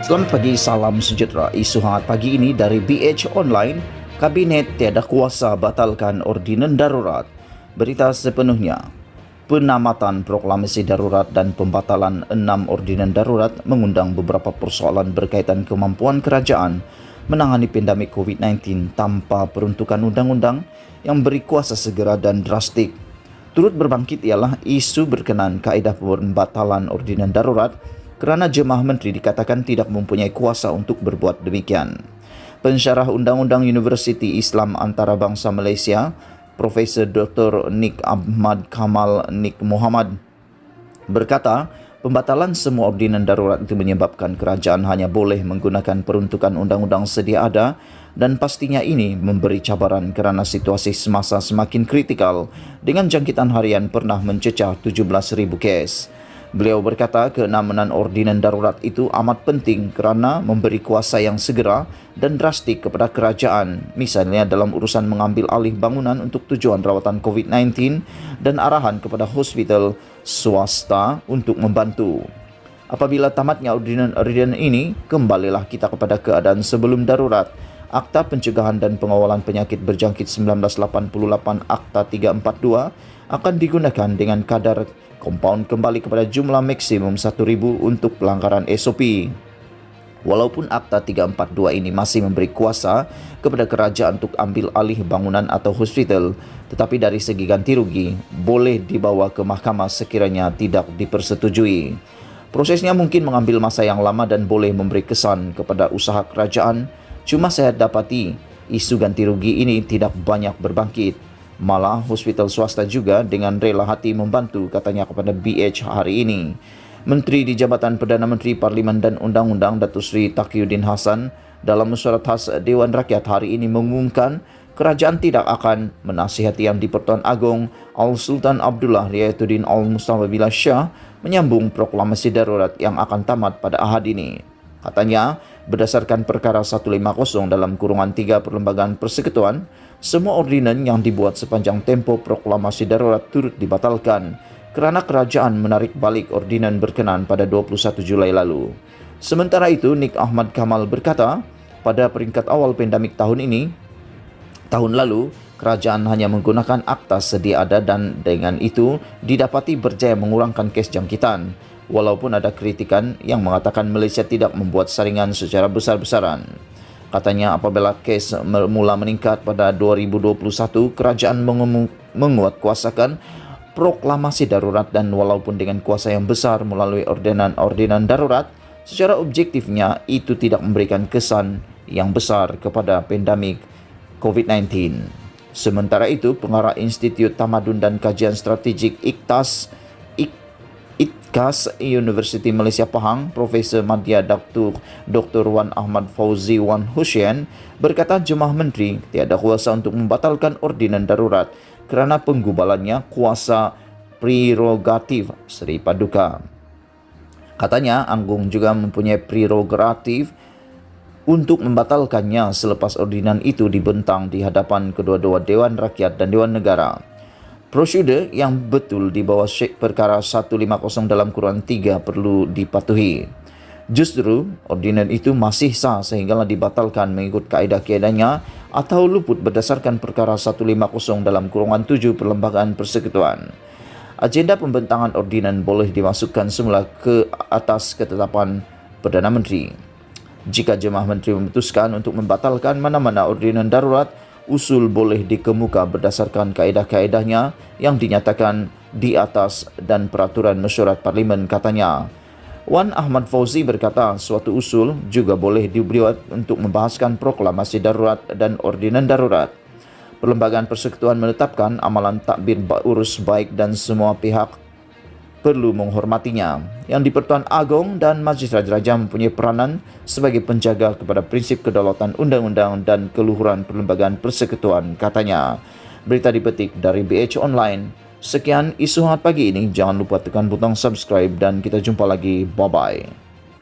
Selamat pagi, salam sejahtera. Isu hangat pagi ini dari BH Online. Kabinet tiada kuasa batalkan ordinan darurat. Berita sepenuhnya. Penamatan proklamasi darurat dan pembatalan 6 ordinan darurat mengundang beberapa persoalan berkaitan kemampuan kerajaan menangani pandemik COVID-19 tanpa peruntukan undang-undang yang beri kuasa segera dan drastik. Turut berbangkit ialah isu berkenaan kaedah pembatalan ordinan darurat kerana jemaah menteri dikatakan tidak mempunyai kuasa untuk berbuat demikian. Pensyarah Undang-Undang Universiti Islam Antarabangsa Malaysia, Profesor Dr. Nik Ahmad Kamal Nik Muhammad berkata, pembatalan semua ordinan darurat itu menyebabkan kerajaan hanya boleh menggunakan peruntukan undang-undang sedia ada dan pastinya ini memberi cabaran kerana situasi semasa semakin kritikal dengan jangkitan harian pernah mencecah 17,000 kes. Beliau berkata keenaman ordinan darurat itu amat penting kerana memberi kuasa yang segera dan drastik kepada kerajaan, misalnya dalam urusan mengambil alih bangunan untuk tujuan rawatan COVID-19 dan arahan kepada hospital swasta untuk membantu. Apabila tamatnya ordinan ini, kembalilah kita kepada keadaan sebelum darurat. Akta Pencegahan dan Pengawalan Penyakit Berjangkit 1988 Akta 342 akan digunakan dengan kadar kompaun kembali kepada jumlah maksimum 1,000 untuk pelanggaran SOP. Walaupun Akta 342 ini masih memberi kuasa kepada kerajaan untuk ambil alih bangunan atau hospital, tetapi dari segi ganti rugi boleh dibawa ke mahkamah sekiranya tidak dipersetujui. Prosesnya mungkin mengambil masa yang lama dan boleh memberi kesan kepada usaha kerajaan. Cuma saya dapati isu ganti rugi ini tidak banyak berbangkit. Malah hospital swasta juga dengan rela hati membantu, katanya kepada BH hari ini. Menteri di Jabatan Perdana Menteri Parlimen dan Undang-Undang Datuk Seri Taqiyuddin Hassan dalam mesyuarat khas Dewan Rakyat hari ini mengumumkan kerajaan tidak akan menasihati Yang di-Pertuan Agong Al-Sultan Abdullah Riayatuddin Al-Mustafa Billah Shah menyambung proklamasi darurat yang akan tamat pada Ahad ini. Katanya, berdasarkan perkara 150 dalam kurungan 3 Perlembagaan Persekutuan, semua ordinan yang dibuat sepanjang tempoh proklamasi darurat turut dibatalkan kerana kerajaan menarik balik ordinan berkenaan pada 21 Julai lalu. Sementara itu, Nik Ahmad Kamal berkata, pada peringkat awal pandemik tahun lalu, kerajaan hanya menggunakan akta sedia ada dan dengan itu didapati berjaya mengurangkan kes jangkitan. Walaupun ada kritikan yang mengatakan Malaysia tidak membuat saringan secara besar-besaran. Katanya apabila kes mula meningkat pada 2021, kerajaan menguatkuasakan proklamasi darurat dan walaupun dengan kuasa yang besar melalui ordinan darurat, secara objektifnya itu tidak memberikan kesan yang besar kepada pandemik COVID-19. Sementara itu, Pengarah Institut Tamadun dan Kajian Strategik IKTAS Universiti Malaysia Pahang, Profesor Madya Dr. Wan Ahmad Fauzi Wan Hussein berkata jemaah menteri tiada kuasa untuk membatalkan ordinan darurat kerana penggubalannya kuasa prerogatif Seri Paduka. Katanya Anggung juga mempunyai prerogatif untuk membatalkannya selepas ordinan itu dibentang di hadapan kedua-dua Dewan Rakyat dan Dewan Negara. Prosedur yang betul di bawah perkara 150 dalam kurungan 3 perlu dipatuhi. Justru, ordinan itu masih sah sehinggalah dibatalkan mengikut kaedah-kaedahnya atau luput berdasarkan perkara 150 dalam kurungan 7 Perlembagaan Persekutuan. Agenda pembentangan ordinan boleh dimasukkan semula ke atas ketetapan Perdana Menteri. Jika jemaah menteri memutuskan untuk membatalkan mana-mana ordinan darurat, usul boleh dikemuka berdasarkan kaedah-kaedahnya yang dinyatakan di atas dan peraturan mesyuarat parlimen, katanya. Wan Ahmad Fauzi berkata suatu usul juga boleh dibuat untuk membahaskan proklamasi darurat dan ordinan darurat. Perlembagaan Persekutuan menetapkan amalan takbir urus baik dan semua pihak perlu menghormatinya. Yang di-Pertuan Agong dan Majlis Raja-Raja mempunyai peranan sebagai penjaga kepada prinsip kedaulatan undang-undang dan keluhuran Perlembagaan Persekutuan, katanya. Berita dipetik dari BH Online. Sekian isu hangat pagi ini. Jangan lupa tekan butang subscribe dan kita jumpa lagi. Bye-bye.